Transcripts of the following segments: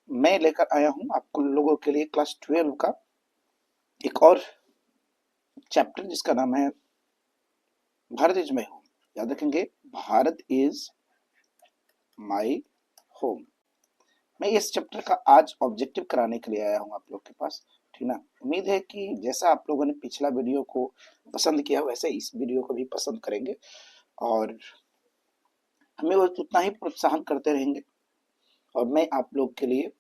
मैं लेकर आया हूं आप लोगों के लिए क्लास 12 का एक और चैप्टर जिसका नाम है भारत इज माई होम। याद रखेंगे, भारत इज माई होम। मैं इस चैप्टर का आज ऑब्जेक्टिव कराने के लिए आया हूं आप लोग के पास, ठीक ना। उम्मीद है कि जैसा आप लोगों ने पिछला वीडियो को पसंद किया वैसे इस वीडियो को भी पसंद करेंगे और हमें वो उतना ही प्रोत्साहन करते रहेंगे और मैं आप लोग के लिए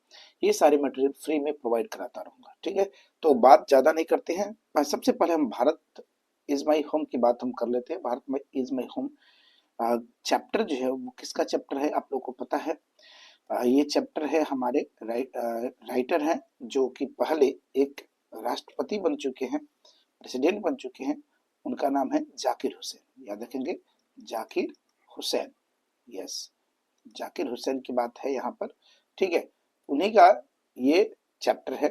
ये सारे मटेरियल फ्री में प्रोवाइड कराता रहूंगा, ठीक है। तो बात ज्यादा नहीं करते हैं, सबसे पहले हम भारत इज माई होम की बात हम कर लेते हैं। भारत में इज माई होम चैप्टर जो है वो किसका चैप्टर है आप लोग को पता है। ये चैप्टर है हमारे राइटर हैं जो कि पहले एक राष्ट्रपति बन चुके हैं, प्रेसिडेंट बन चुके हैं। उनका नाम है जाकिर हुसैन। याद रखेंगे, जाकिर हुसैन। यस, जाकिर हुसैन की बात है यहाँ पर, ठीक है। उन्हीं का ये चैप्टर है।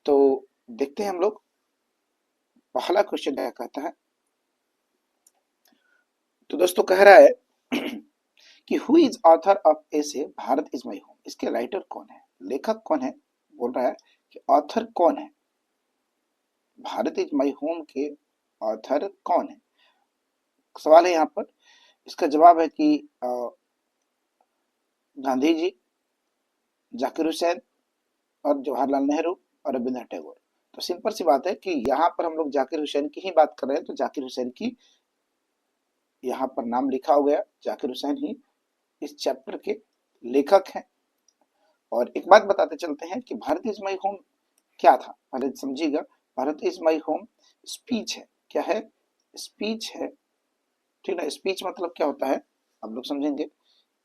तो देखते हैं हम लोग, पहला क्वेश्चन क्या कहता है। तो दोस्तों कह रहा है कि who is author of essay Bharat is my home. इसके राइटर कौन है, लेखक कौन है। बोल रहा है कि ऑथर कौन है, भारत इज माई होम के ऑथर कौन है। सवाल है यहाँ पर, इसका जवाब है कि गांधी जी, जाकिर हुसैन और जवाहरलाल नेहरू और रविंद्रनाथ टैगोर। तो सिंपल सी बात है कि यहाँ पर हम लोग जाकिर हुसैन की ही बात कर रहे हैं, तो जाकिर हुसैन की यहाँ पर नाम लिखा हो गया। जाकिर हुसैन ही इस चैप्टर के लेखक हैं। और एक बात बताते चलते हैं कि भारत इज माई होम क्या था, पहले समझिएगा। Bharat is my home speech है। क्या है? स्पीच है, ठीक ना। स्पीच मतलब क्या होता है आप लोग समझेंगे।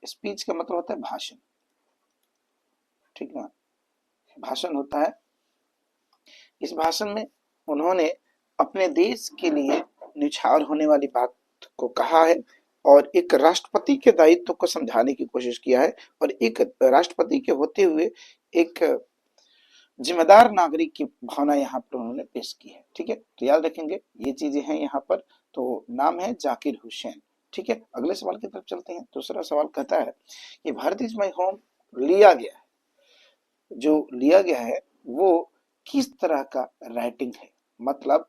स्पीच का मतलब होता है भाषण, ठीक ना। भाषण होता है। इस भाषण में उन्होंने अपने देश के लिए निछावर होने वाली बात को कहा है और एक राष्ट्रपति के दायित्व को समझाने की कोशिश किया है और एक राष्ट्रपति के होते हुए एक जिम्मेदार नागरिक की भावना यहाँ पर उन्होंने पेश की है, ठीक है। तो याद रखेंगे ये चीजें हैं यहाँ पर। तो नाम है जाकिर हुसैन, ठीक है। अगले सवाल की तरफ चलते हैं। दूसरा सवाल कहता है कि भारत इज माई होम लिया गया है, जो लिया गया है वो किस तरह का राइटिंग है, मतलब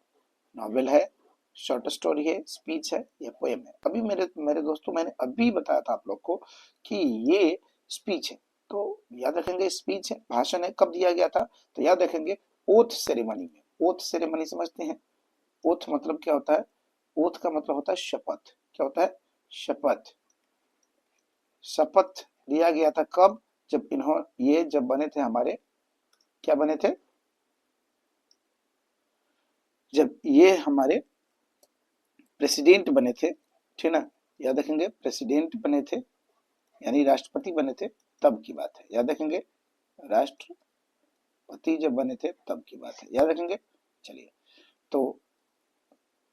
नॉवेल है, शॉर्ट स्टोरी है, स्पीच है या पोएम है। अभी मेरे मेरे दोस्तों मैंने अभी बताया था आप लोग को कि ये स्पीच है। तो याद रखेंगे स्पीच है, भाषण है। कब दिया गया था? तो याद रखेंगे ओथ सेरेमनी में। ओथ सेरेमनी समझते हैं? ओथ मतलब क्या होता है? ओथ का मतलब होता है शपथ। क्या होता है? शपथ। शपथ लिया गया था कब? जब ये जब बने थे हमारे, क्या बने थे? जब ये हमारे प्रेसिडेंट बने थे, ठीक ना। याद रखेंगे प्रेसिडेंट बने थे यानी राष्ट्रपति बने थे, तब की बात है। याद रखेंगे राष्ट्रपति जब बने थे तब की बात है, याद रखेंगे। चलिए, तो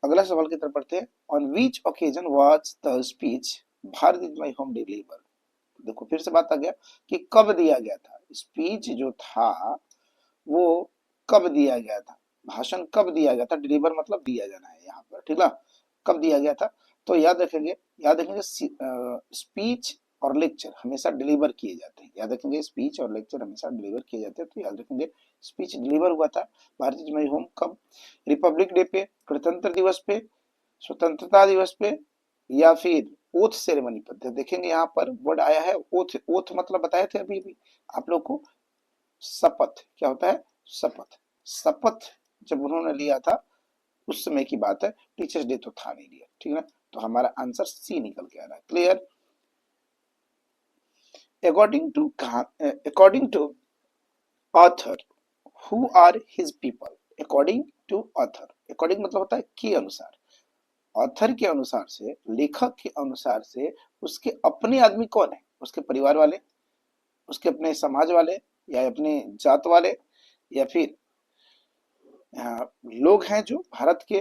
अगला सवाल की तरफ बढ़ते हैं। On which occasion was the speech Bharat is my home deliver. देखो फिर से बात आ गया कि कब दिया गया था। स्पीच जो था वो कब दिया गया था, भाषण कब दिया गया था। डिलीवर मतलब दिया जाना है यहाँ पर, ठीक ना। कब दिया गया था? तो याद रखेंगे स्पीच और लेक्चर हमेशा डिलीवर किए जाते हैं। याद रखेंगे स्पीच और लेक्चर हमेशा डिलीवर किए जाते हैं। तो याद रखेंगे स्पीच डिलीवर हुआ था भारत इज माई होम कब? रिपब्लिक डे पे, गणतंत्र दिवस पे, स्वतंत्रता दिवस पे या फिर ओथ सेरेमनी पर। तो देखेंगे यहाँ पर वर्ड आया है ओथ। ओथ मतलब बताए थे अभी भी आप लोग को, शपथ। क्या होता है? शपथ। शपथ जब उन्होंने लिया था उस समय की बात है, टीचर्स डे तो था नहीं लिया, ठीक है। तो हमारा आंसर सी निकल के आ रहा है। Clear? According to author who are his people. According to author, according मतलब होता है के अनुसार। ऑथर के अनुसार से, लेखक के अनुसार से उसके अपने आदमी कौन है, उसके परिवार वाले, उसके अपने समाज वाले या अपने जात वाले या फिर लोग हैं जो भारत के,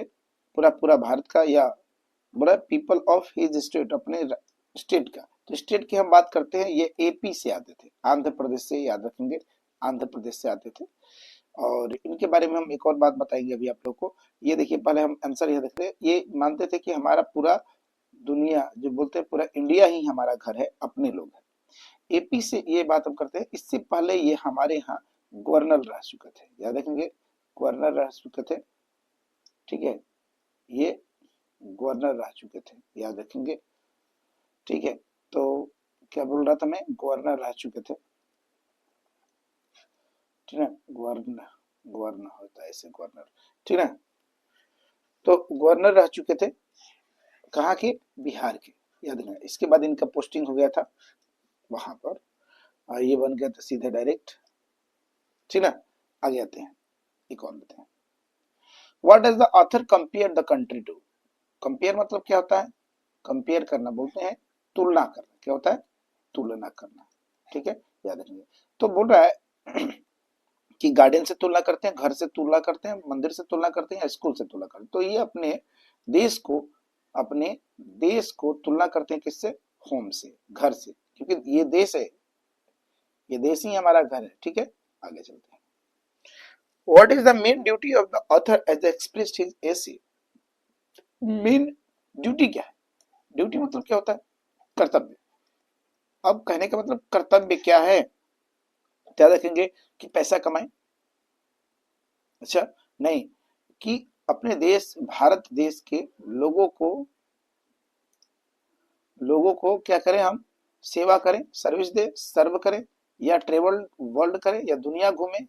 पूरा पूरा भारत का, या पूरा पीपल ऑफ हिज स्टेट, अपने स्टेट का। तो स्टेट की हम बात करते हैं, ये एपी से आते थे, आंध्र प्रदेश से। याद रखेंगे आंध्र प्रदेश से आते थे। और इनके बारे में हम एक और बात बताएंगे अभी आप लोग को। ये देखिए, पहले हम आंसर ये देखते हैं। ये मानते थे कि हमारा पूरा दुनिया, जो बोलते हैं पूरा इंडिया ही हमारा घर है, अपने लोग हैं। एपी से ये बात हम करते हैं, इससे पहले ये हमारे यहाँ गवर्नर रह चुके थे, याद रखेंगे, गवर्नर रह चुके थे, ठीक है, ये गवर्नर रह चुके थे, याद रखेंगे, ठीक है। तो क्या बोल रहा था मैं, गवर्नर रह चुके थे, ठीक है, गवर्नर, गवर्नर होता है ऐसे, गवर्नर, ठीक है। तो गवर्नर रह चुके थे, कहाँ के, बिहार के, याद रखना। इसके बाद इनका पोस्टिंग हो गया था वहां पर, और ये बन गया था सीधे डायरेक्ट, ठीक ना। आगे आते हैं, एक और लेते हैं। What does the author compare the country to? Compare मतलब क्या होता है, कंपेयर करना बोलते हैं, तुलना करना, क्या होता है, तुलना करना, ठीक है, याद रखेंगे। तो बोल रहा है कि गार्डन से तुलना करते हैं, घर से तुलना करते हैं, मंदिर से तुलना करते हैं, या स्कूल से तुलना करते हैं। तो ये देश को अपने देश को तुलना करते हैं किससे, होम से, घर से, क्योंकि ये देश है, ये देश ही हमारा घर है, ठीक है। आगे चलते हैं। What is the main duty of the author as expressed his essay? Main duty क्या है, ड्यूटी मतलब क्या होता है, कर्तव्य। अब कहने का मतलब कर्तव्य क्या है, क्या देखेंगे कि पैसा कमाए, अच्छा नहीं, कि अपने देश भारत देश के लोगों को क्या करें, हम सेवा करें, सर्विस दे, सर्व करें, या ट्रेवल वर्ल्ड करें, या दुनिया घूमें,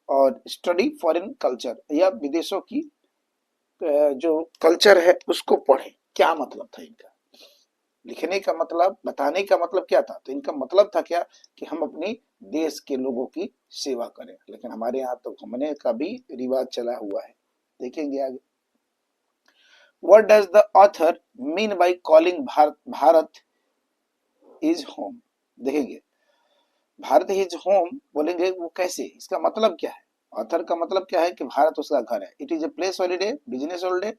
और स्टडी फॉरेन कल्चर, या विदेशों की जो कल्चर है उसको पढ़ें। क्या मतलब था इनका, लिखने का मतलब, बताने का मतलब क्या था, तो इनका मतलब था क्या, कि हम अपने देश के लोगों की सेवा करें। लेकिन हमारे यहाँ तो घूमने का भी रिवाज चला हुआ है, देखेंगे आगे। What does the author mean by calling Bharat is home? देखेंगे, भारत इज होम बोलेंगे वो कैसे, इसका मतलब क्या है, ऑथर का मतलब क्या है कि भारत उसका घर है, it is a place holiday, business holiday,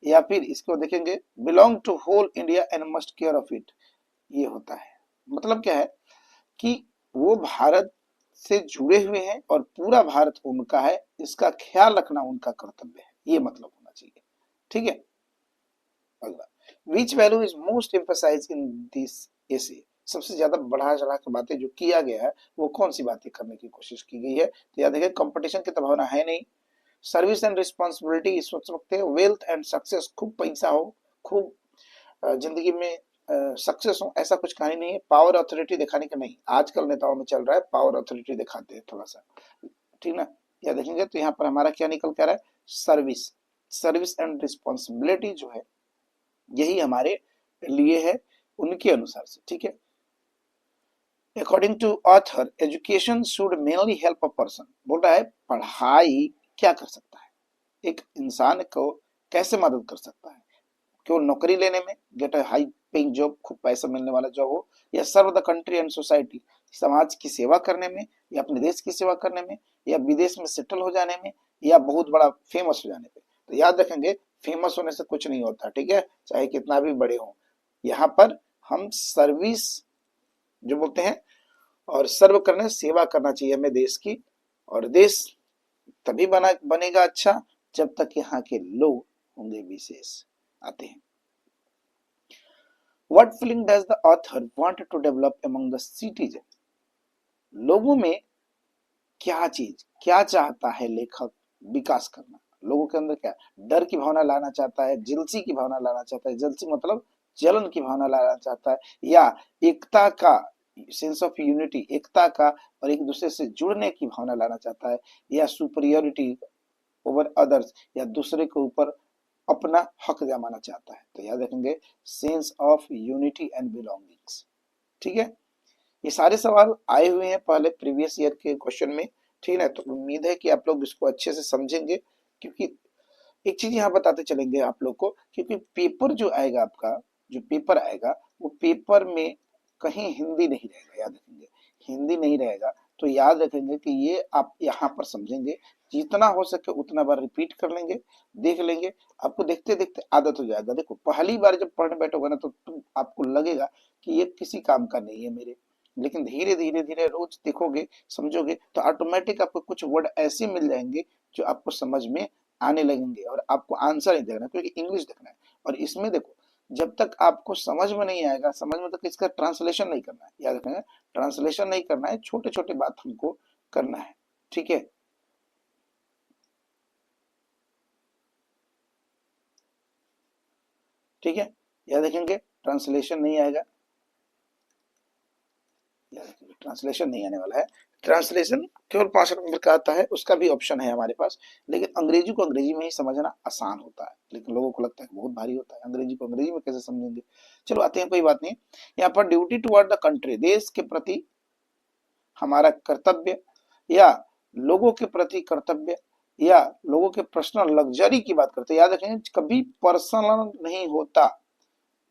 या फिर इसको देखेंगे belong to whole India and must care of it, ये होता है। मतलब क्या है कि वो भारत से जुड़े हुए हैं और पूरा भारत उनका है, इसका ख्याल रखना उनका कर्तव्य है, ये मतलब होना चाहिए, ठीक है। अगला, which value is most emphasise in this essay? सबसे ज्यादा बढ़ा चढ़ा के बातें जो किया गया है वो कौन सी बातें करने की कोशिश की गई है, तो याद रखिए, कंपटीशन की तो भावना है नहीं, सर्विस एंड रिस्पॉन्सिबिलिटी सोच सकते हैं, वेल्थ एंड सक्सेस, खूब पैसा हो, खूब जिंदगी में सक्सेस हो, ऐसा कुछ कहानी नहीं है, पावर अथॉरिटी दिखाने का नहीं, आजकल नेताओं में चल रहा है पावर अथॉरिटी दिखाते हैं थोड़ा सा, ठीक ना। या देखेंगे तो यहाँ पर हमारा क्या निकल कर रहा है, सर्विस, सर्विस एंड रिस्पॉन्सिबिलिटी जो है यही हमारे लिए है उनके अनुसार से, ठीक है। According to author education should mainly help a person, बोल रहा है पढ़ाई क्या कर सकता है, एक इंसान को कैसे मदद कर सकता है, केवल नौकरी लेने में, get a high paying job, खूब पैसा मिलने वाला जॉब हो, या serve the country and society, समाज की सेवा करने में, या अपने देश की सेवा करने में, या विदेश में सेटल हो जाने में, या बहुत बड़ा फेमस हो जाने पे। तो याद रखेंगे फेमस होने से कुछ नहीं होता, ठीक है, चाहे कितना भी बड़े हो, यहाँ पर हम सर्विस जो बोलते हैं, और सर्व करने, सेवा करना चाहिए हमें देश की, और देश तभी बनेगा अच्छा जब तक यहाँ के लोग होंगे विशेष। आते हैं, What feeling does the author want to develop among the citizen? लोगों में क्या चीज, क्या चाहता है लेखक विकास करना, लोगों के अंदर क्या डर की भावना लाना चाहता है, जेलसी की भावना लाना चाहता है, जेलसी मतलब जलन की भावना लाना चाहता है, या एकता का सेंस ऑफ यूनिटी, एकता का और एक दूसरे से जुड़ने की भावना लाना चाहता है, या सुपरियोरिटी ओवर अदर्स, या दूसरे के ऊपर अपना हक जमाना चाहता है। तो याद रखेंगे sense of unity and belongings, ठीक है। ये सारे सवाल आए हुए हैं पहले प्रीवियस ईयर के क्वेश्चन में, ठीक है। तो उम्मीद है कि आप लोग इसको अच्छे से समझेंगे, क्योंकि एक चीज यहाँ बताते चलेंगे आप लोग को, क्योंकि पेपर जो आएगा आपका, जो पेपर आएगा वो पेपर में कहीं हिंदी नहीं रहेगा, याद रखेंगे हिंदी नहीं रहेगा। तो याद रखेंगे कि ये आप यहाँ पर समझेंगे, जितना हो सके उतना बार रिपीट कर लेंगे, देख लेंगे, आपको देखते देखते आदत हो जाएगा। देखो पहली बार जब पढ़ने बैठोगे ना तो आपको लगेगा कि ये किसी काम का नहीं है मेरे, लेकिन धीरे धीरे धीरे रोज देखोगे, समझोगे, तो ऑटोमेटिक आपको कुछ वर्ड ऐसे मिल जाएंगे जो आपको समझ में आने लगेंगे, और आपको आंसर नहीं देखना क्योंकि इंग्लिश देखना है। और इसमें देखो जब तक आपको समझ में नहीं आएगा, समझ में तक इसका ट्रांसलेशन नहीं करना है, याद रखना, ट्रांसलेशन नहीं करना है, छोटे छोटे बात हमको करना है, ठीक है। ठीक है, याद रखेंगे, ट्रांसलेशन नहीं आएगा, ट्रांसलेशन नहीं आने वाला है। ट्रांसलेशन केवल 5 नंबर का आता है, उसका भी ऑप्शन है हमारे पास, लेकिन अंग्रेजी को अंग्रेजी में ही समझना आसान होता है, लेकिन लोगों को लगता है बहुत भारी होता है, अंग्रेजी को अंग्रेजी में कैसे समझेंगे। चलो आते हैं, कोई बात नहीं। यहाँ पर ड्यूटी टुवर्ड द कंट्री, देश के प्रति हमारा कर्तव्य, या लोगों के प्रति कर्तव्य, या लोगों के पर्सनल लग्जरी की बात करते हैं। याद रखेंगे कभी पर्सनल नहीं होता,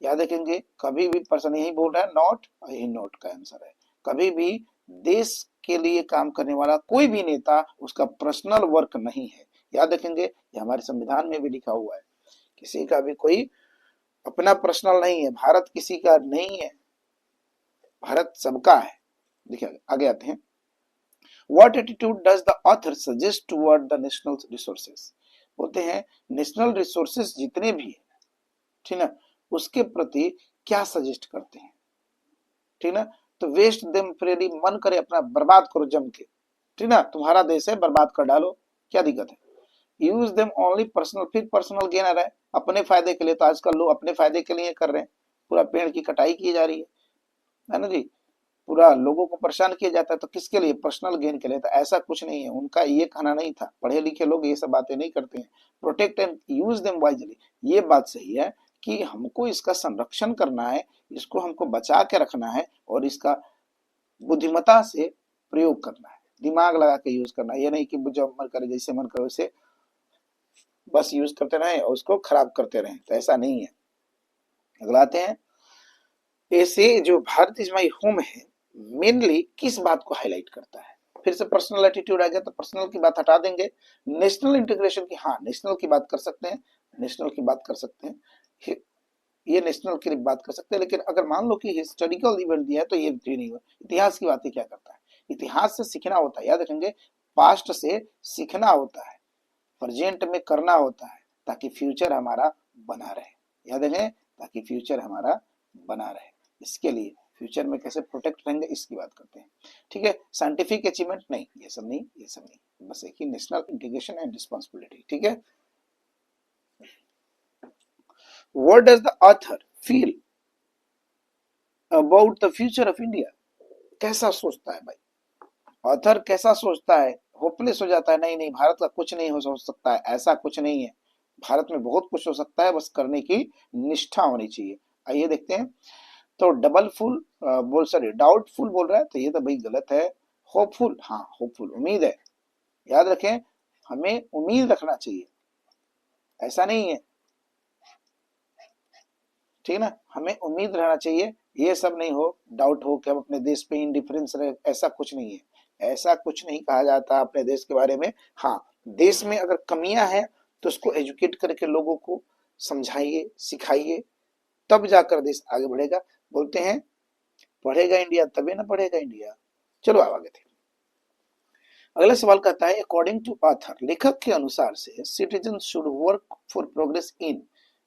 याद रखेंगे कभी भी पर्सन, यही बोल रहा है नॉट, यही नोट का आंसर है। कभी भी देश के लिए काम करने वाला कोई भी नेता उसका पर्सनल वर्क नहीं है, याद रखेंगे, ये हमारे संविधान में भी लिखा हुआ है, किसी का भी कोई अपना पर्सनल नहीं है, भारत किसी का नहीं है, भारत सबका है। देखिए आगे आते हैं। What attitude does the author suggest toward the national resources? बोलते हैं नेशनल रिसोर्सेस जितने भी है, ठीक ना, उसके प्रति क्या सजेस्ट करते हैं, ठीक ना। तो वेस्ट देम फ्रीली, मन करे अपना बर्बाद करो जम के, ठीक ना, तुम्हारा देश है बर्बाद कर डालो, क्या दिक्कत है। यूज देम ओनली पर्सनल, फिर पर्सनल गेन आ रहा है, अपने फायदे के लिए, तो आजकल लोग अपने फायदे के लिए कर रहे हैं, पूरा पेड़ की कटाई की जा रही है ना जी, पूरा लोगों को परेशान किया जाता है, तो किसके लिए, पर्सनल गेन के लिए। तो ऐसा कुछ नहीं है, उनका ये कहना नहीं था, पढ़े लिखे लोग ये सब बातें नहीं करते हैं। Protect and use them wisely, ये बात सही है कि हमको इसका संरक्षण करना है, इसको हमको बचा के रखना है, और इसका बुद्धिमता से प्रयोग करना है, दिमाग लगा के यूज करना है, ये नहीं कि जब मन करे जैसे मन करे वैसे बस यूज करते रहे और उसको खराब करते रहे, तो ऐसा नहीं है। अगला आते हैं, ऐसे जो भारत इज माई होम है मेनली किस बात को हाईलाइट करता है। फिर से पर्सनल एटीट्यूड आ गया, तो पर्सनल की बात हटा देंगे, नेशनल इंटीग्रेशन की, हाँ नेशनल की बात कर सकते हैं, नेशनल की बात कर सकते हैं, ये नेशनल की बात कर सकते हैं। लेकिन अगर मान लो कि हिस्टोरिकल इवेंट दिया है तो ये नहीं हुआ, इतिहास की बातें क्या करता है, इतिहास से सीखना होता है, याद रखेंगे पास्ट से सीखना होता है, प्रेजेंट में करना होता है, ताकि फ्यूचर हमारा बना रहे, याद रखें, ताकि फ्यूचर हमारा बना रहे, इसके लिए फ्यूचर में कैसे प्रोटेक्ट रहेंगे इसकी बात करते हैं, ठीक है। साइंटिफिक अचीवमेंट नहीं, ये सब नहीं, ये सब नहीं, बस एक ही नेशनल इंटीग्रेशन एंड रिस्पॉन्सिबिलिटी, ठीक है। What does the author feel about the future of India, कैसा सोचता है भाई, ऑथर कैसा सोचता है, होपलेस हो जाता है, नहीं नहीं भारत का कुछ नहीं हो सकता है, ऐसा कुछ नहीं है, भारत में बहुत कुछ हो सकता है, बस करने की निष्ठा होनी चाहिए। आइए देखते हैं, तो डबल फुल बोल, सॉरी डाउटफुल बोल रहा है, तो ये तो भाई गलत है। होपफुल, हाँ होपफुल, उम्मीद है, याद रखें हमें उम्मीद रखना चाहिए, ऐसा नहीं है, ठीक है ना, हमें उम्मीद रहना चाहिए, ये सब नहीं हो डाउट हो कि हम अपने देश पे इंडिफरेंस रहे, ऐसा कुछ नहीं है, ऐसा कुछ नहीं कहा जाता अपने देश के बारे में। हाँ देश में अगर कमियां हैं तो उसको एजुकेट करके लोगों को समझाइए, सिखाइए, तब जाकर देश आगे बढ़ेगा। बोलते हैं पढ़ेगा इंडिया तभी ना बढ़ेगा इंडिया। चलो आप आगे थे। अगला सवाल कहता है, अकॉर्डिंग टू ऑथर, लेखक के अनुसार से citizen should work for progress in,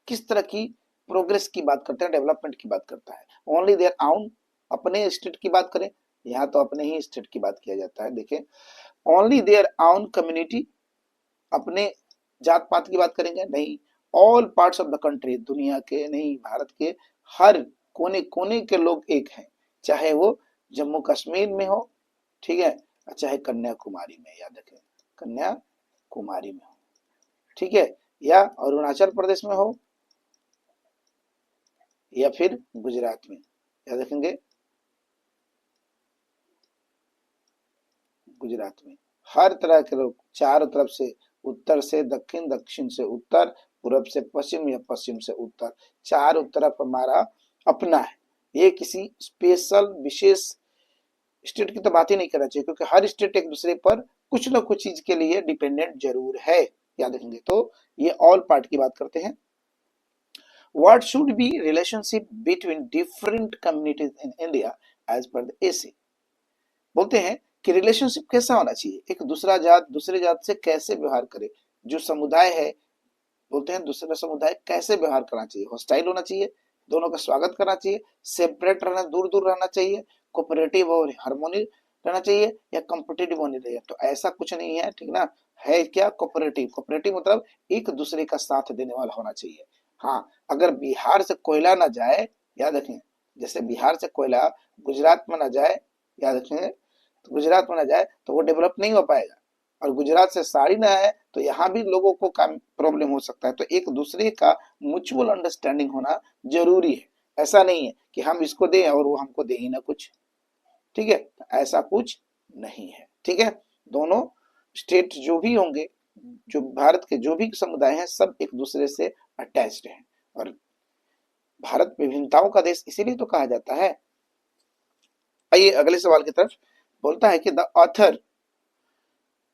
किस तरह की प्रोग्रेस की बात करते हैं, डेवलपमेंट की बात करता है। ओनली देयर आउन, अपने स्टेट की बात करें, यहाँ तो अपने ही स्टेट की बात किया जाता है, देखें ओनली देयर आउन कम्युनिटी, अपने जात पात की बात करेंगे नहीं, all parts of the country, दुनिया के नहीं, भारत के हर कोने कोने के लोग एक हैं, चाहे वो जम्मू कश्मीर में हो, ठीक है, चाहे कन्याकुमारी में, याद रखें कन्याकुमारी में हो, ठीक है, या अरुणाचल प्रदेश में हो, या फिर गुजरात में, याद रखेंगे गुजरात में, हर तरह के लोग, चारों तरफ से, उत्तर से दक्षिण, दक्षिण से उत्तर, पूरब से पश्चिम या पश्चिम से उत्तर, चारों तरफ हमारा अपना है। ये किसी स्पेशल विशेष स्टेट की तो बात ही नहीं करना चाहिए, क्योंकि हर स्टेट एक दूसरे पर कुछ ना कुछ चीज के लिए डिपेंडेंट जरूर है, याद रखेंगे। तो ये ऑल पार्ट की बात करते हैं। What should be relationship between different communities in India as per the essay, बोलते हैं कि रिलेशनशिप कैसा होना चाहिए, एक दूसरा जात दूसरे जात से कैसे व्यवहार करे, जो समुदाय है बोलते हैं दूसरे समुदाय कैसे व्यवहार करना चाहिए, हॉस्टाइल होना चाहिए, दोनों का स्वागत करना चाहिए, सेपरेट रहना, दूर दूर रहना चाहिए, कोऑपरेटिव और हार्मोनी रहना चाहिए, या कॉम्पिटिटिव होनी चाहिए। तो ऐसा कुछ नहीं है, ठीक ना। है क्या, कोऑपरेटिव। कोऑपरेटिव मतलब एक दूसरे का साथ देने वाला होना चाहिए। हाँ, अगर बिहार से कोयला ना जाए, याद रखें, जैसे बिहार से कोयला गुजरात में ना जाए, याद रखेंगे, तो गुजरात में ना जाए तो वो डेवलप नहीं हो पाएगा। और गुजरात से साड़ी ना है तो यहाँ भी लोगों को काम प्रॉब्लम हो सकता है। तो एक दूसरे का म्यूचुअल अंडरस्टैंडिंग होना जरूरी है। ऐसा नहीं है कि हम इसको दें और वो हमको दे ही ना कुछ, ठीक है, तो ऐसा कुछ नहीं है, ठीक है। दोनों स्टेट जो भी होंगे, जो भारत के जो भी समुदाय हैं, सब एक दूसरे से अटैच्ड हैं। और भारत विभिन्नताओं का देश इसीलिए तो कहा जाता है। आइए अगले सवाल की तरफ। बोलता है कि the author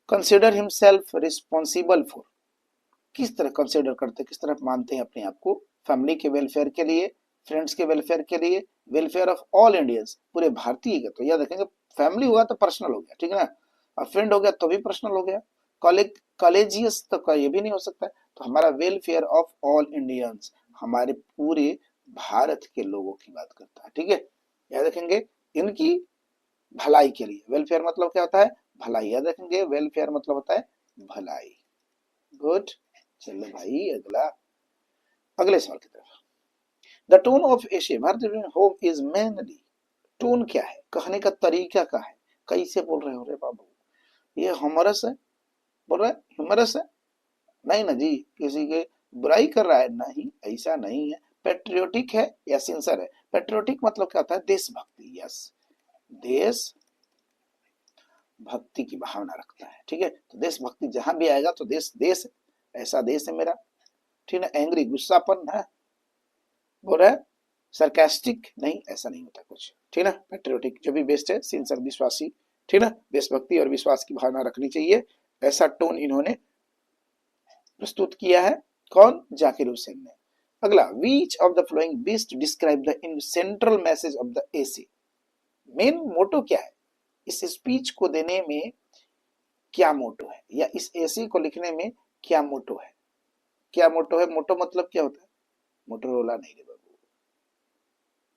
consider himself responsible for, किस तरह कंसिडर करते हैं, किस तरह मानते हैं अपने आप को, फैमिली के वेलफेयर के लिए, फ्रेंड्स के वेलफेयर के लिए, वेलफेयर ऑफ ऑल इंडियंस, पूरे भारतीय का। तो याद रखेंगे, फैमिली हुआ तो पर्सनल हो गया, ठीक है ना, और फ्रेंड हो गया तो भी पर्सनल हो गया, कॉलेजियस तो ये भी नहीं हो सकता है। तो हमारा वेलफेयर ऑफ ऑल इंडियंस हमारे पूरे भारत के लोगों की बात करता है, ठीक है। याद रखेंगे, इनकी भलाई के लिए। वेलफेयर मतलब क्या होता है, भलाई। याद रखेंगे, वेलफेयर मतलब होता है भलाई। गुड। चलो भाई अगला, अगले सवाल की तरफ। The tone of Asia Bharat home is mainly, tone क्या है, कहने का तरीका क्या है, कैसे बोल रहे हो रे बाबू, ये ह्यूमरस है, बोल रहा है ह्यूमरस है, नहीं ना जी, किसी के बुराई कर रहा है, नहीं ऐसा नहीं है। पेट्रियोटिक है या सिंसर है। पेट्रियोटिक मतलब क्या होता है, देशभक्ति, यस, देश भक्ति की भावना रखता है, ठीक है। तो देशभक्ति जहां भी आएगा तो देश, देश ऐसा देश है मेरा, ठीक है। एंग्री गुस्सापन है, बोल रहा है सरकास्टिक, नहीं ऐसा नहीं होता कुछ, ठीक है ना। पेट्रियोटिक जो भी बेस्ट है, सिंसर विश्वासी, ठीक है ना, देशभक्ति और विश्वास की भावना रखनी चाहिए, ऐसा टोन इन्होंने प्रस्तुत किया है। कौन, जाकिर हुसैन ने। अगला, which of the following best describe the in central message of the essay, main motto क्या है, इस स्पीच को देने में क्या मोटो है, या इस एसे को लिखने में क्या मोटो है। क्या मोटो है, मोटो मतलब क्या होता है, मोटोरोला नहीं रे बाबू,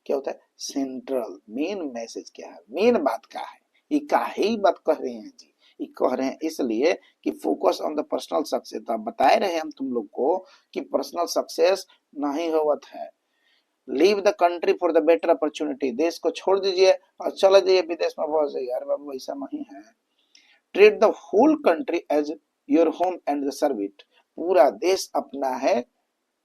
क्या होता है, सेंट्रल, मेन मैसेज क्या है, मेन बात क्या है, ये काहे ही बात कह रहे हैं जी, ये कह रहे हैं इसलिए कि focus on the personal success. तो बताए रहे हम तुम लोग को कि पर्सनल सक्सेस नहीं होवत है। Leave the country for the better opportunity, देश को छोड़ दीजिए और चले जाइए विदेश में, बहुत सही यार बाबू, ऐसा नहीं है। Treat the whole country as your home and serve it, पूरा देश अपना है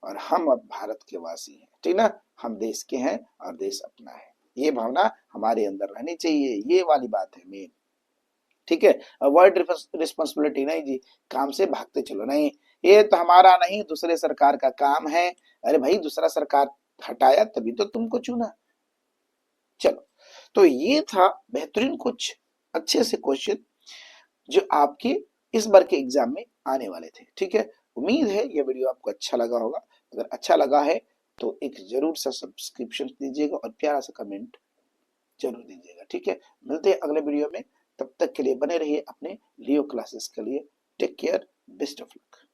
और हम अब भारत के वासी हैं, ठीक ना, हम देश के हैं और देश अपना है, ये भावना हमारे अंदर रहनी चाहिए, ये वाली बात है मेन, ठीक है। अवॉइड रिस्पॉन्सिबिलिटी, नहीं जी, काम से भागते चलो, नहीं, ये तो हमारा नहीं दूसरे सरकार का काम है। अरे भाई, दूसरा सरकार हटाया तभी तो तुमको चुना। चलो, तो ये था बेहतरीन कुछ अच्छे से क्वेश्चन जो आपके इस बार के एग्जाम में आने वाले थे, ठीक है। उम्मीद है ये वीडियो आपको अच्छा लगा होगा। अगर अच्छा लगा है तो एक जरूर सा सब्सक्रिप्शन दीजिएगा और प्यारा सा कमेंट जरूर दीजिएगा, ठीक है। मिलते हैं अगले वीडियो में, तब तक के लिए बने रहिए अपने लियो क्लासेस के लिए। Take care, best of luck.